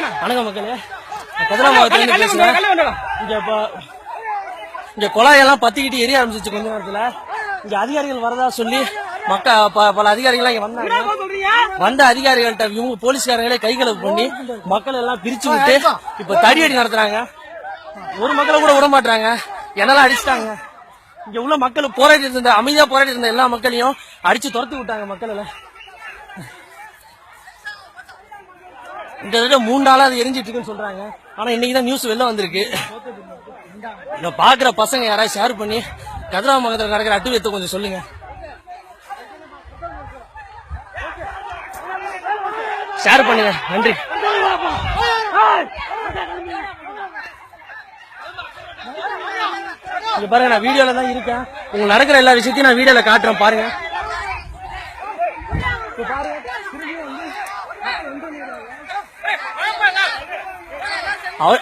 வணக்கம் மக்களே, கதிரா மாவட்டத்துல பேசுறேன். இங்க குழாயெல்லாம் பத்திக்கிட்டு எரிய ஆரம்பிச்சிச்சு. கொஞ்ச நேரத்துல இங்க அதிகாரிகள் வரதா சொல்லி பல அதிகாரிகள் இங்க வந்தாங்க. வந்த அதிகாரிகள்ட்ட இவங்க போலீஸ்காரங்களே கைகளை பண்ணி மக்கள் எல்லாம் பிரிச்சு விட்டு இப்ப தடியடி நடத்துறாங்க. ஒரு மக்களை கூட விட மாட்டாங்க, என்னெல்லாம் அடிச்சிட்டாங்க. இங்க உள்ள மக்கள் போராடி இருந்த அமைதியா போராடி இருந்த எல்லா மக்களையும் அடிச்சு துரத்து விட்டாங்க. மக்கள் எல்லாம் கிட்டத்தட்ட 3 நாளா அது எரிஞ்சிட்டு இருக்குன்னு சொல்றாங்க. ஆனா இன்னைக்குதான் நியூஸ் வெளில வந்திருக்கு. இத பாக்குற பசங்க யாராவது ஷேர் பண்ணி கதிரா மாவட்டத்தில் நடக்கிற அட்டுவியத்தை கொஞ்சம் சொல்லுங்க. ஷேர் பண்ணுங்க, நன்றி. இங்க பாருங்க, நான் வீடியோல தான் இருக்கேன். உங்களுக்கு நடக்கிற எல்லா விஷயத்தையும் நான் வீடியோல காட்டுறேன், பாருங்க.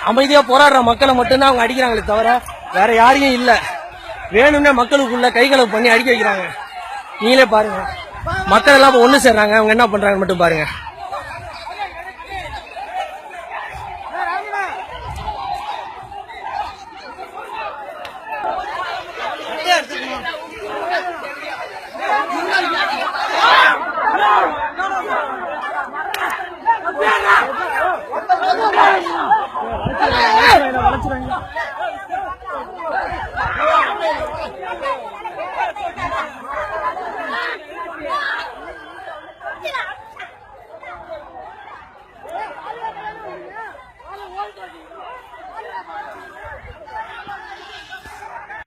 அமைதியா போராடுற மக்களை மட்டும்தான் அவங்க அடிக்கிறாங்களே தவிர வேற யாரையும் இல்ல. வேணும்னே மக்களுக்குள்ள கைகளை பண்ணி அடிக்க வைக்கிறாங்க. நீங்களே பாருங்க, மக்கள் எல்லாம் ஒண்ணு சேர்றாங்க. அவங்க என்ன பண்றாங்க மட்டும் பாருங்க.